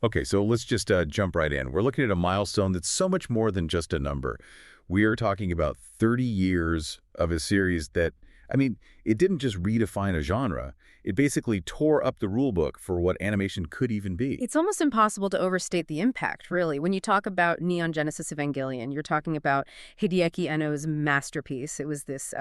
Okay, so let's just jump right in. We're looking at a milestone that's so much more than just a number. We are talking about 30 years of a series that, I mean, it didn't just redefine a genre. It basically tore up the rule book for what animation could even be. It's almost impossible to overstate the impact, really. When you talk about Neon Genesis Evangelion, you're talking about Hideaki Anno's masterpiece. It was this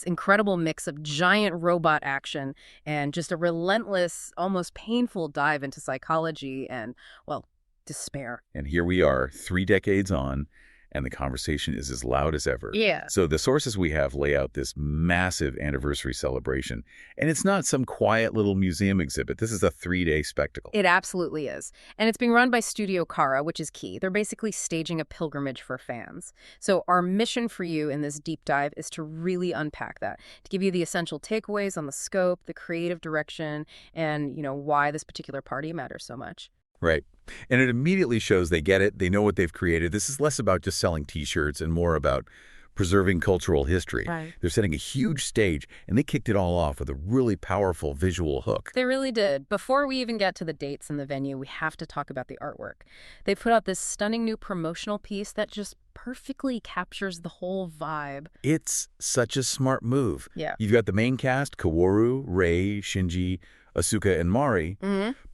incredible mix of giant robot action and just a relentless, almost painful dive into psychology and, well, despair. And here we are, 3 decades on, and the conversation is as loud as ever. Yeah. So the sources we have lay out this massive anniversary celebration, and it's not some quiet little museum exhibit. This is a 3-day spectacle. It absolutely is. And it's being run by Studio Kara, which is key. They're basically staging a pilgrimage for fans. So our mission for you in this deep dive is to really unpack that, to give you the essential takeaways on the scope, the creative direction, and, why this particular party matters so much. Right. And it immediately shows they get it. They know what they've created. This is less about just selling T-shirts and more about preserving cultural history. Right. They're setting a huge stage, and they kicked it all off with a really powerful visual hook. They really did. Before we even get to the dates and the venue, we have to talk about the artwork. They put out this stunning new promotional piece that just perfectly captures the whole vibe. It's such a smart move. Yeah. You've got the main cast, Kaworu, Rei, Shinji, Asuka, and Mari,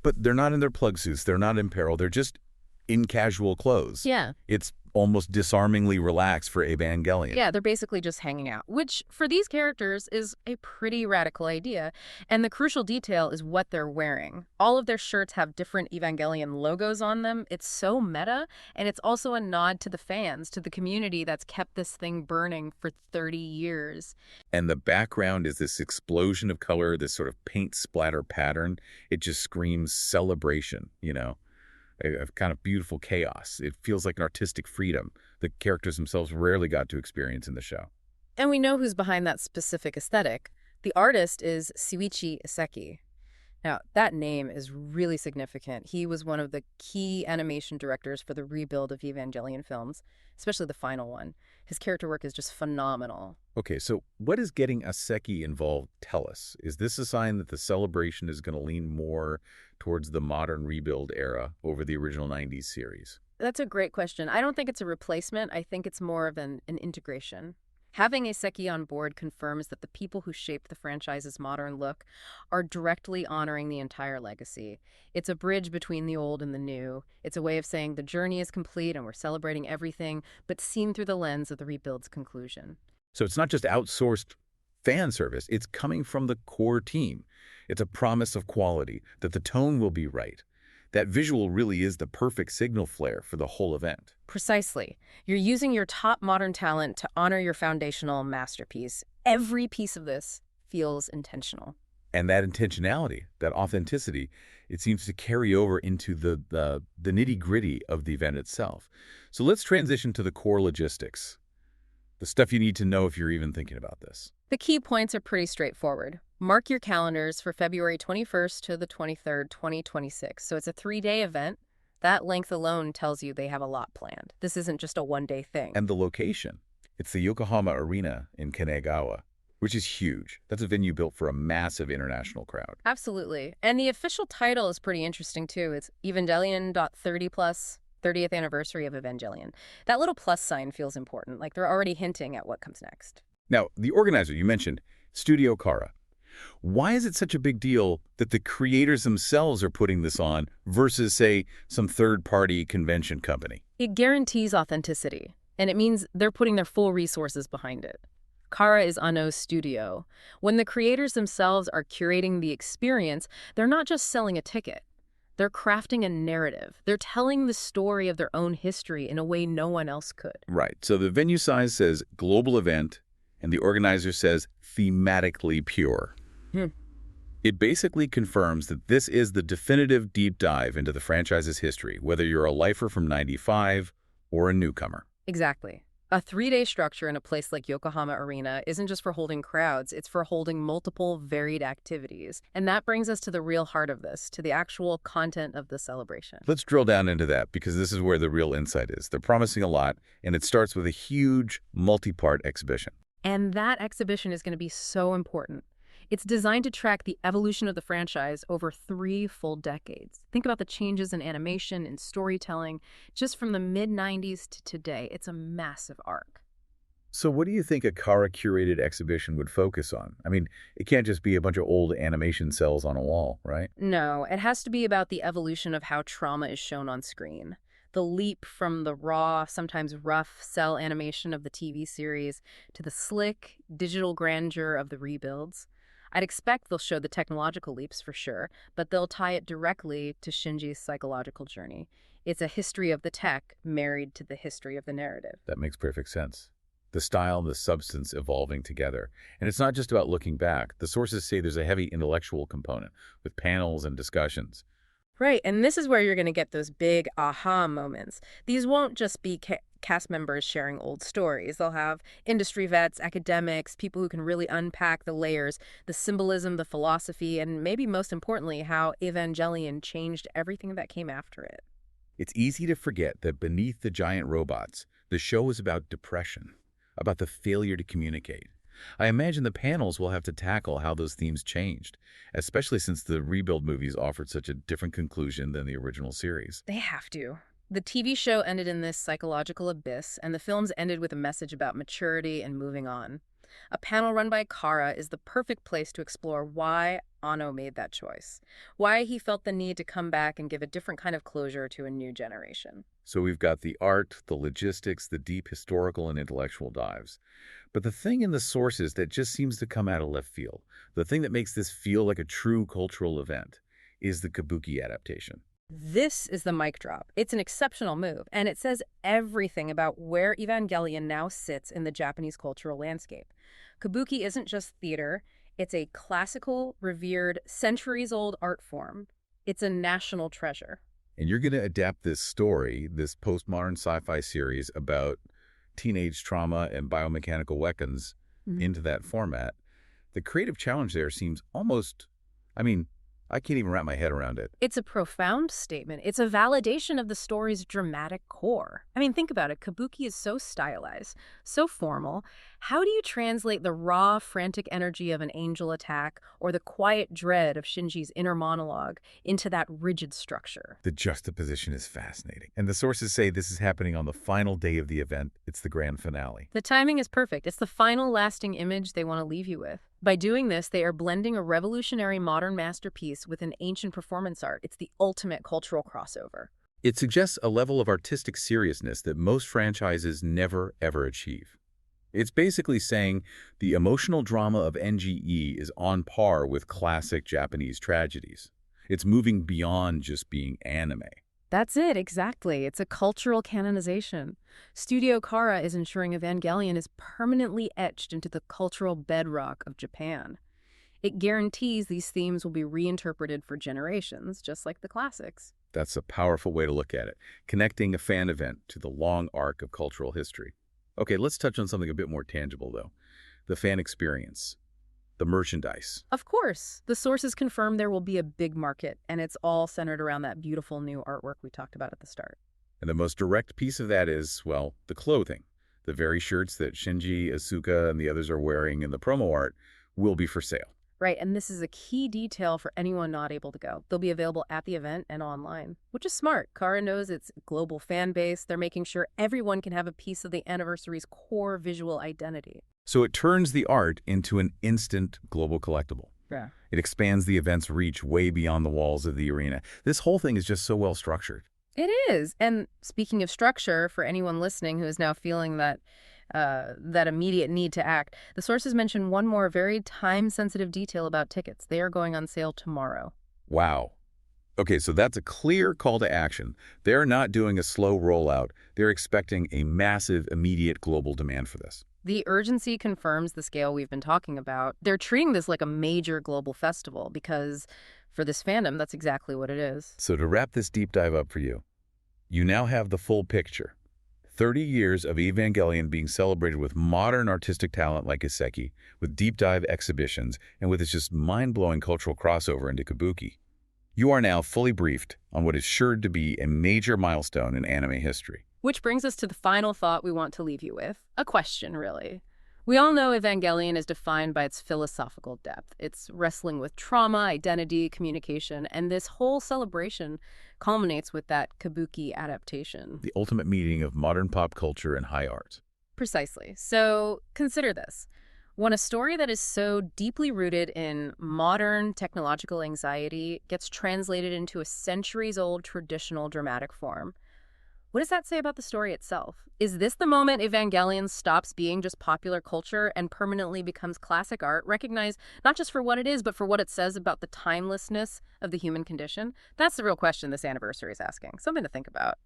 but they're not in their plug suits. They're not in peril. They're just in casual clothes. Yeah. It's almost disarmingly relaxed for Evangelion. Yeah, they're basically just hanging out, which for these characters is a pretty radical idea. And the crucial detail is what they're wearing. All of their shirts have different Evangelion logos on them. It's so meta, and it's also a nod to the fans, to the community that's kept this thing burning for 30 years. And the background is this explosion of color, this sort of paint splatter pattern. It just screams celebration, a kind of beautiful chaos. It feels like an artistic freedom the characters themselves rarely got to experience in the show. And we know who's behind that specific aesthetic. The artist is Shuichi Iseki. Now, that name is really significant. He was one of the key animation directors for the rebuild of Evangelion films, especially the final one. His character work is just phenomenal. Okay, so what does getting Iseki involved tell us? Is this a sign that the celebration is going to lean more towards the modern rebuild era over the original 90s series? That's a great question. I don't think it's a replacement. I think it's more of an integration. Having Iseki on board confirms that the people who shaped the franchise's modern look are directly honoring the entire legacy. It's a bridge between the old and the new. It's a way of saying the journey is complete and we're celebrating everything, but seen through the lens of the rebuild's conclusion. So it's not just outsourced fan service. It's coming from the core team. It's a promise of quality, that the tone will be right. That visual really is the perfect signal flare for the whole event. Precisely. You're using your top modern talent to honor your foundational masterpiece. Every piece of this feels intentional. And that intentionality, that authenticity, it seems to carry over into the nitty-gritty of the event itself. So let's transition to the core logistics, the stuff you need to know if you're even thinking about this. The key points are pretty straightforward. Mark your calendars for February 21st to the 23rd, 2026. So it's a 3-day event. That length alone tells you they have a lot planned. This isn't just a one-day thing. And the location. It's the Yokohama Arena in Kanagawa, which is huge. That's a venue built for a massive international crowd. Absolutely. And the official title is pretty interesting, too. It's Evangelion.30 plus 30th anniversary of Evangelion. That little plus sign feels important, like they're already hinting at what comes next. Now, the organizer you mentioned, Studio Kara. Why is it such a big deal that the creators themselves are putting this on versus, say, some third-party convention company? It guarantees authenticity, and it means they're putting their full resources behind it. Kara is Anno's studio. When the creators themselves are curating the experience, they're not just selling a ticket. They're crafting a narrative. They're telling the story of their own history in a way no one else could. Right. So the venue size says global event, and the organizer says thematically pure. It basically confirms that this is the definitive deep dive into the franchise's history, whether you're a lifer from '95 or a newcomer. Exactly. A 3-day structure in a place like Yokohama Arena isn't just for holding crowds, it's for holding multiple varied activities. And that brings us to the real heart of this, to the actual content of the celebration. Let's drill down into that, because this is where the real insight is. They're promising a lot, and it starts with a huge multi-part exhibition. And that exhibition is going to be so important. It's designed to track the evolution of the franchise over 3 full decades. Think about the changes in animation and storytelling just from the mid-90s to today. It's a massive arc. So what do you think a Kara-curated exhibition would focus on? I mean, it can't just be a bunch of old animation cells on a wall, right? No, it has to be about the evolution of how trauma is shown on screen. The leap from the raw, sometimes rough cell animation of the TV series to the slick, digital grandeur of the rebuilds. I'd expect they'll show the technological leaps for sure, but they'll tie it directly to Shinji's psychological journey. It's a history of the tech married to the history of the narrative. That makes perfect sense. The style and the substance evolving together. And it's not just about looking back. The sources say there's a heavy intellectual component with panels and discussions. Right, and this is where you're going to get those big aha moments. These won't just be cast members sharing old stories. They'll have industry vets, academics, people who can really unpack the layers, the symbolism, the philosophy, and maybe most importantly, how Evangelion changed everything that came after it. It's easy to forget that beneath the giant robots, the show is about depression, about the failure to communicate. I imagine the panels will have to tackle how those themes changed, especially since the rebuild movies offered such a different conclusion than the original series. They have to. The TV show ended in this psychological abyss, and the films ended with a message about maturity and moving on. A panel run by Kara is the perfect place to explore why Anno made that choice, why he felt the need to come back and give a different kind of closure to a new generation. So we've got the art, the logistics, the deep historical and intellectual dives. But the thing in the sources that just seems to come out of left field, the thing that makes this feel like a true cultural event, is the Kabuki adaptation. This is the mic drop. It's an exceptional move, and it says everything about where Evangelion now sits in the Japanese cultural landscape. Kabuki isn't just theater. It's a classical, revered, centuries-old art form. It's a national treasure. And you're going to adapt this story, this postmodern sci-fi series about teenage trauma and biomechanical weapons into that format. The creative challenge there seems almost, I can't even wrap my head around it. It's a profound statement. It's a validation of the story's dramatic core. Think about it. Kabuki is so stylized, so formal. How do you translate the raw, frantic energy of an angel attack or the quiet dread of Shinji's inner monologue into that rigid structure? The juxtaposition is fascinating. And the sources say this is happening on the final day of the event. It's the grand finale. The timing is perfect. It's the final lasting image they want to leave you with. By doing this, they are blending a revolutionary modern masterpiece with an ancient performance art. It's the ultimate cultural crossover. It suggests a level of artistic seriousness that most franchises never, ever achieve. It's basically saying the emotional drama of NGE is on par with classic Japanese tragedies. It's moving beyond just being anime. That's it, exactly. It's a cultural canonization. Studio Kara is ensuring Evangelion is permanently etched into the cultural bedrock of Japan. It guarantees these themes will be reinterpreted for generations, just like the classics. That's a powerful way to look at it, connecting a fan event to the long arc of cultural history. Okay, let's touch on something a bit more tangible, though. The fan experience. The merchandise. Of course. The sources confirm there will be a big market, and it's all centered around that beautiful new artwork we talked about at the start. And the most direct piece of that is, well, the clothing. The very shirts that Shinji, Asuka, and the others are wearing in the promo art will be for sale. Right, and this is a key detail for anyone not able to go. They'll be available at the event and online, which is smart. Kara knows its global fan base. They're making sure everyone can have a piece of the anniversary's core visual identity. So it turns the art into an instant global collectible. Yeah. It expands the event's reach way beyond the walls of the arena. This whole thing is just so well structured. It is. And speaking of structure, for anyone listening who is now feeling that immediate need to act, the sources mention one more very time-sensitive detail about tickets. They are going on sale tomorrow. Wow. Okay, so that's a clear call to action. They're not doing a slow rollout. They're expecting a massive, immediate global demand for this. The urgency confirms the scale we've been talking about. They're treating this like a major global festival because for this fandom, that's exactly what it is. So to wrap this deep dive up for you, you now have the full picture. 30 years of Evangelion being celebrated with modern artistic talent like Iseki, with deep dive exhibitions, and with its just mind-blowing cultural crossover into Kabuki. You are now fully briefed on what is sure to be a major milestone in anime history. Which brings us to the final thought we want to leave you with. A question, really. We all know Evangelion is defined by its philosophical depth. It's wrestling with trauma, identity, communication, and this whole celebration culminates with that kabuki adaptation. The ultimate meeting of modern pop culture and high art. Precisely. So consider this. When a story that is so deeply rooted in modern technological anxiety gets translated into a centuries-old traditional dramatic form, what does that say about the story itself? Is this the moment Evangelion stops being just popular culture and permanently becomes classic art, recognized not just for what it is, but for what it says about the timelessness of the human condition? That's the real question this anniversary is asking. Something to think about.